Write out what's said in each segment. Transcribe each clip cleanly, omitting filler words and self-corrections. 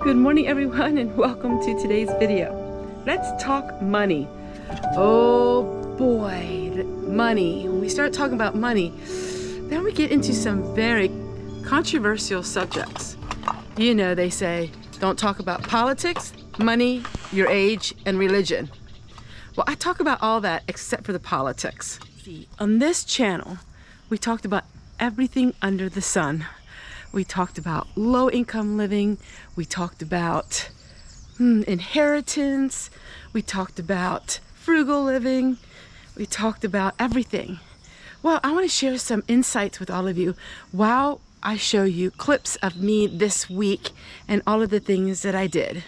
Good morning everyone and welcome to today's video. Let's talk money. Oh boy, money. When we start talking about money, then we get into some very controversial subjects. You know, they say, don't talk about politics, money, your age, and religion. Well, I talk about all that except for the politics. See, on this channel, we talked about everything under the sun. We talked about low income living. We talked about inheritance. We talked about frugal living. We talked about everything. Well, I want to share some insights with all of you while I show you clips of me this week and all of the things that I did.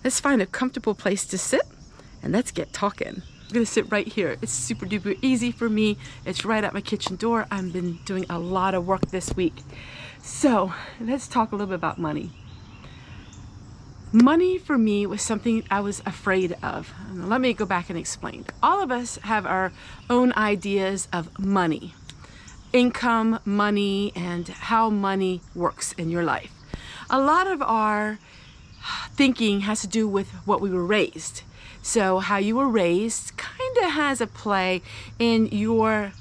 Let's find a comfortable place to sit and let's get talking. I'm gonna sit right here. It's super duper easy for me. It's right at my kitchen door. I've been doing a lot of work this week. So let's talk a little bit about money. Money for me was something I was afraid of. Let me go back and explain. All of us have our own ideas of money, income, money, and how money works in your life. A lot of our thinking has to do with what we were raised. So how you were raised kind of has a play in your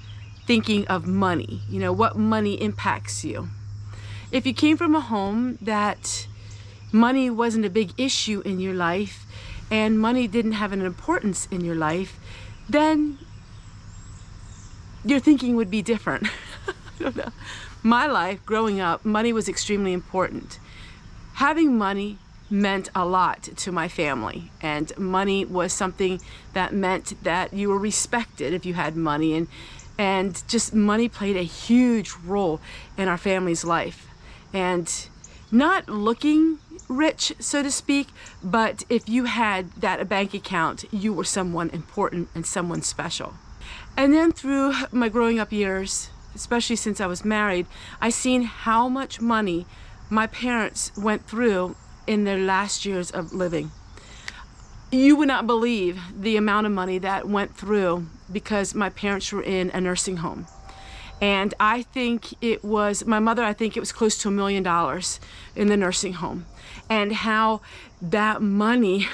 thinking of money, you know, what money impacts you. If you came from a home that money wasn't a big issue in your life and money didn't have an importance in your life, then your thinking would be different. I don't know. My life growing up, money was extremely important. Having money meant a lot to my family, and money was something that meant that you were respected if you had money, and just money played a huge role in our family's life. And not looking rich, so to speak, but if you had that bank account, you were someone important and someone special. And then through my growing up years, especially since I was married, I seen how much money my parents went through in their last years of living. You would not believe the amount of money that went through because my parents were in a nursing home. And I think it was, my mother, I think it was close to $1 million in the nursing home. And how that money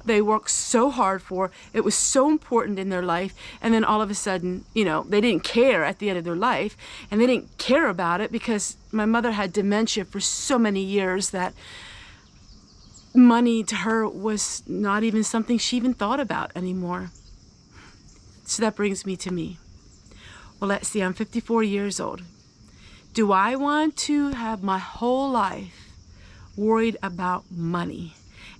they worked so hard for, it was so important in their life, and then all of a sudden, you know, they didn't care at the end of their life, and they didn't care about it because my mother had dementia for so many years that money to her was not even something she even thought about anymore. So that brings me to me. Well, let's see, I'm 54 years old. Do I want to have my whole life worried about money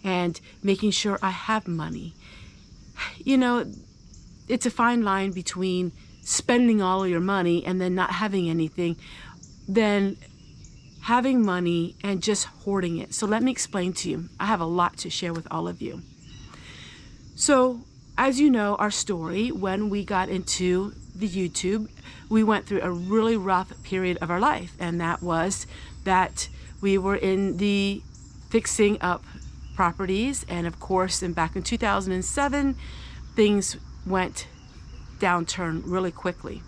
and making sure I have money? You know, it's a fine line between spending all of your money and then not having anything, than having money and just hoarding it. So let me explain to you. I have a lot to share with all of you. So as you know, our story, when we got into the YouTube, we went through a really rough period of our life, and that was that we were in the fixing up properties, and of course, back in 2007, things went downturn really quickly.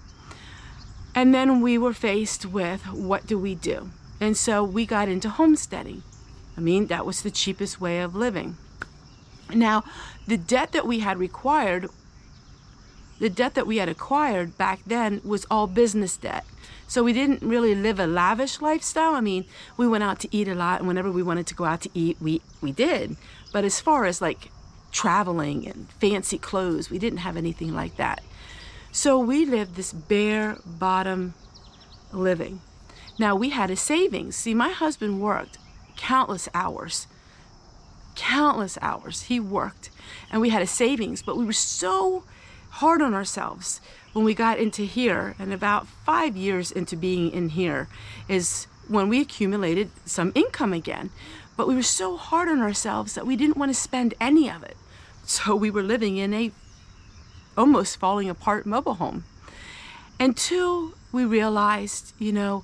And then we were faced with, what do we do? And so we got into homesteading. I mean, that was the cheapest way of living. Now, the debt that we had acquired back then was all business debt. So we didn't really live a lavish lifestyle. I mean, we went out to eat a lot, and whenever we wanted to go out to eat, we did. But as far as like traveling and fancy clothes, we didn't have anything like that. So we lived this bare bottom living. Now, we had a savings. See, my husband worked countless hours. He worked, and we had a savings, but we were so hard on ourselves when we got into here, and about 5 years into being in here is when we accumulated some income again. But we were so hard on ourselves that we didn't want to spend any of it. So we were living in a almost falling apart mobile home until we realized, you know,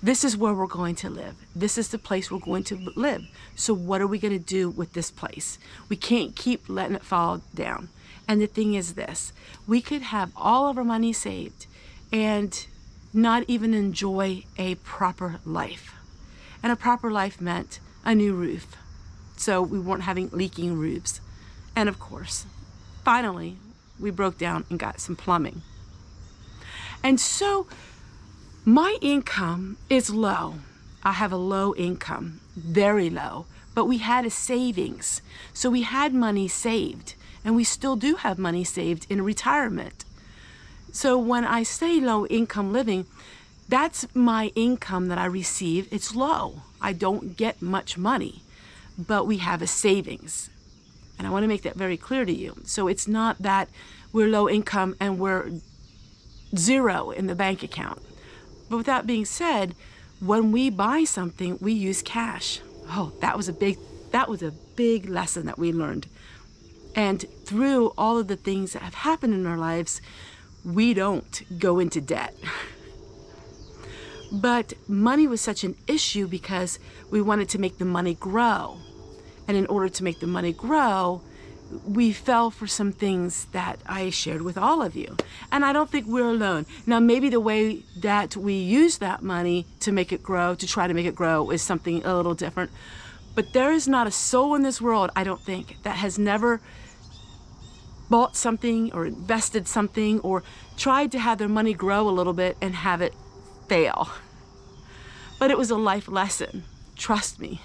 this is where we're going to live. This is the place we're going to live. So what are we going to do with this place? We can't keep letting it fall down. And the thing is this, we could have all of our money saved and not even enjoy a proper life. And a proper life meant a new roof. So we weren't having leaking roofs. And of course, finally, we broke down and got some plumbing. And so my income is low. I have a low income, very low, but we had a savings. So we had money saved, and we still do have money saved in retirement. So when I say low income living, that's my income that I receive. It's low. I don't get much money, but we have a savings. And I want to make that very clear to you. So it's not that we're low income and we're zero in the bank account. But with that being said, when we buy something, we use cash. Oh, that was a big lesson that we learned. And through all of the things that have happened in our lives, we don't go into debt. But money was such an issue because we wanted to make the money grow. And in order to make the money grow, we fell for some things that I shared with all of you. And I don't think we're alone. Now, maybe the way that we use that money to make it grow, to try to make it grow, is something a little different. But there is not a soul in this world, I don't think, that has never bought something or invested something or tried to have their money grow a little bit and have it fail. But it was a life lesson, trust me.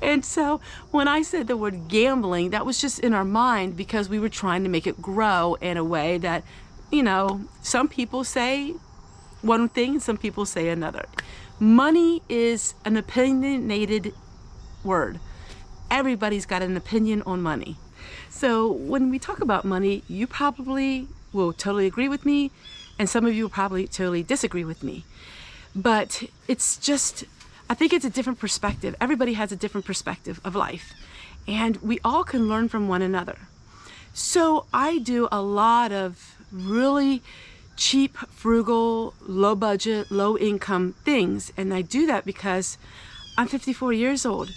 And so when I said the word gambling, that was just in our mind because we were trying to make it grow in a way that, you know, some people say one thing, some people say another. Money is an opinionated word. Everybody's got an opinion on money. So when we talk about money, you probably will totally agree with me, and some of you will probably totally disagree with me. But it's just, I think it's a different perspective. Everybody has a different perspective of life, and we all can learn from one another. So I do a lot of really cheap, frugal, low budget, low income things, and I do that because I'm 54 years old,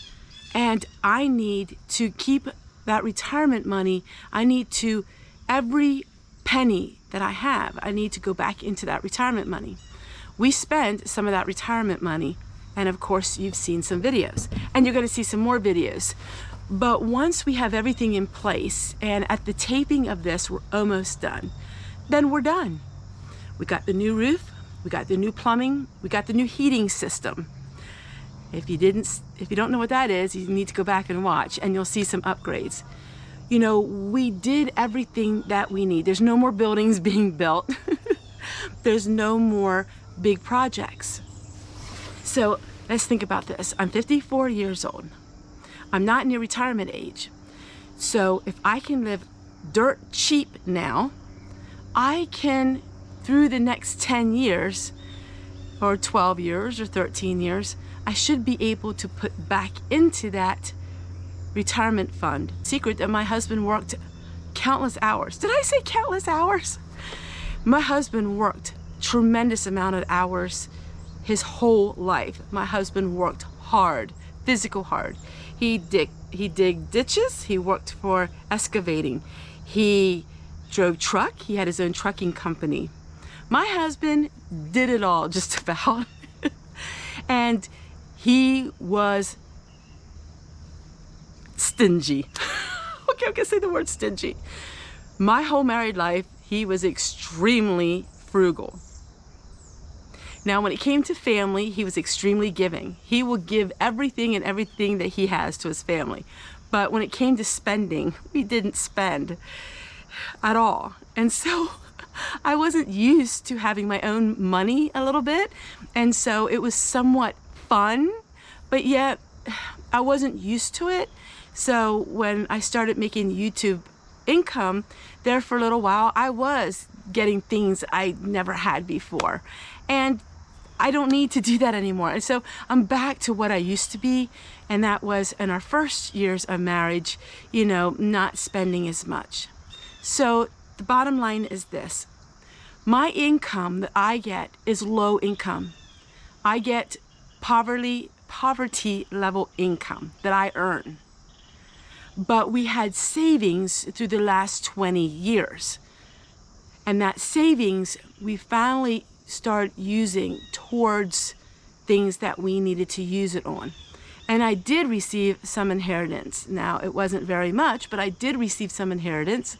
and I need to keep that retirement money. I need to, every penny that I have, I need to go back into that retirement money. We spend some of that retirement money, and of course you've seen some videos, and you're going to see some more videos. But once we have everything in place, and at the taping of this we're almost done, then we're done. We got the new roof, we got the new plumbing, we got the new heating system. If you don't know what that is, you need to go back and watch, and you'll see some upgrades. You know, we did everything that we need. There's no more buildings being built. There's no more big projects. So let's think about this. I'm 54 years old. I'm not near retirement age. So if I can live dirt cheap now, I can, through the next 10 years, or 12 years, or 13 years, I should be able to put back into that retirement fund. Secret that my husband worked countless hours. Did I say countless hours? My husband worked tremendous amount of hours his whole life. My husband worked hard, physical hard. He digged ditches, he worked for excavating, he drove truck, he had his own trucking company. My husband did it all just about. And he was stingy. Okay, I'm gonna say the word stingy. My whole married life, he was extremely frugal. Now, when it came to family, he was extremely giving. He will give everything and everything that he has to his family. But when it came to spending, we didn't spend at all. And so I wasn't used to having my own money a little bit. And so it was somewhat fun, but yet I wasn't used to it. So when I started making YouTube income, there for a little while, I was getting things I never had before. And I don't need to do that anymore. And so I'm back to what I used to be, and that was in our first years of marriage, you know, not spending as much. So the bottom line is this. My income that I get is low income. I get poverty level income that I earn. But we had savings through the last 20 years. And that savings, we finally start using towards things that we needed to use it on. And I did receive some inheritance. Now, it wasn't very much, but I did receive some inheritance,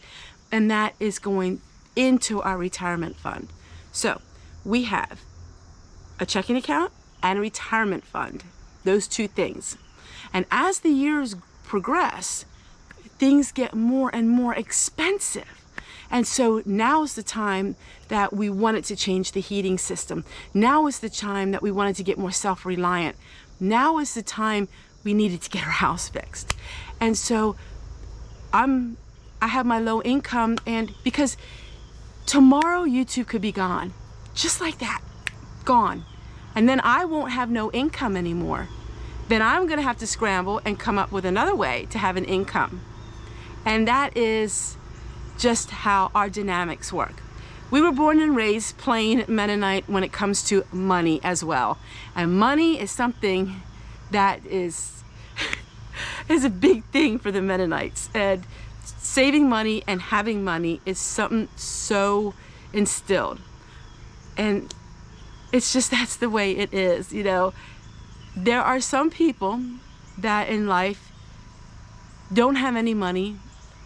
and that is going into our retirement fund. So we have a checking account and a retirement fund, those two things. And as the years progress, things get more and more expensive. And so now is the time that we wanted to change the heating system. Now is the time that we wanted to get more self-reliant. Now is the time we needed to get our house fixed. And so I have my low income, and because tomorrow YouTube could be gone, just like that, gone. And then I won't have no income anymore. Then I'm gonna have to scramble and come up with another way to have an income. And that is just how our dynamics work. We were born and raised plain Mennonite when it comes to money as well. And money is something that is a big thing for the Mennonites. And saving money and having money is something so instilled. And it's just, that's the way it is, you know. There are some people that in life don't have any money,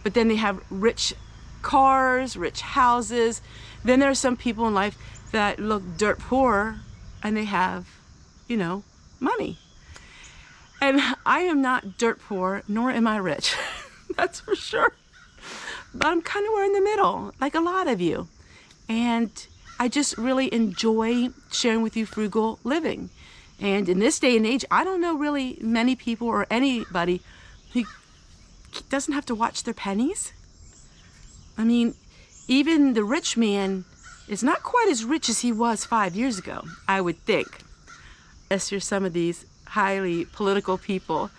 but then they have rich cars, rich houses. Then there are some people in life that look dirt poor and they have, you know, money. And I am not dirt poor, nor am I rich. That's for sure. But I'm kind of in the middle, like a lot of you. And I just really enjoy sharing with you frugal living. And in this day and age, I don't know really many people or anybody who doesn't have to watch their pennies. I mean, even the rich man is not quite as rich as he was 5 years ago, I would think. Yes, you're some of these highly political people,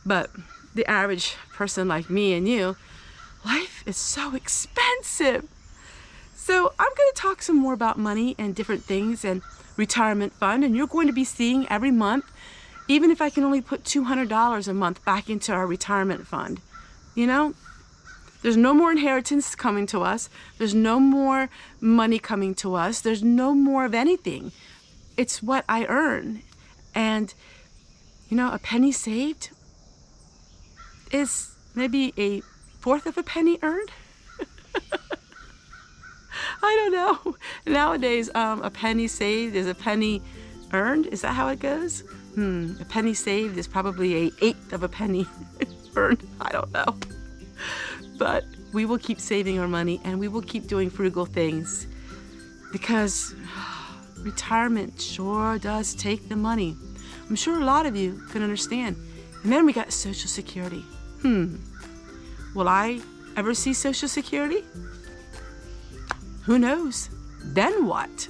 but the average person like me and you, life is so expensive. So I'm going to talk some more about money and different things and retirement fund, and you're going to be seeing every month, even if I can only put $200 a month back into our retirement fund. You know, there's no more inheritance coming to us. There's no more money coming to us. There's no more of anything. It's what I earn. And, you know, a penny saved is maybe a fourth of a penny earned. I don't know. Nowadays, a penny saved is a penny earned. Is that how it goes? A penny saved is probably an eighth of a penny earned. I don't know. But we will keep saving our money, and we will keep doing frugal things, because retirement sure does take the money. I'm sure a lot of you can understand. And then we got Social Security. Will I ever see Social Security? Who knows? Then what?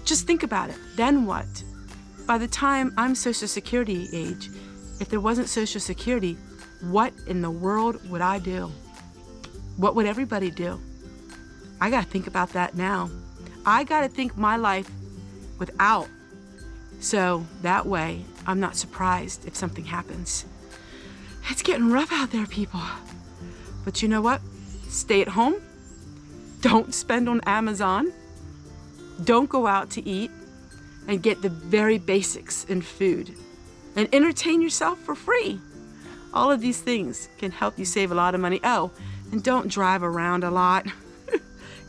Just think about it. Then what? By the time I'm Social Security age, if there wasn't Social Security, what in the world would I do? What would everybody do? I gotta think about that now. I gotta think my life without. So that way, I'm not surprised if something happens. It's getting rough out there, people. But you know what? Stay at home. Don't spend on Amazon. Don't go out to eat, and get the very basics in food. And entertain yourself for free. All of these things can help you save a lot of money. Oh, and don't drive around a lot.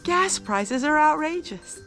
Gas prices are outrageous.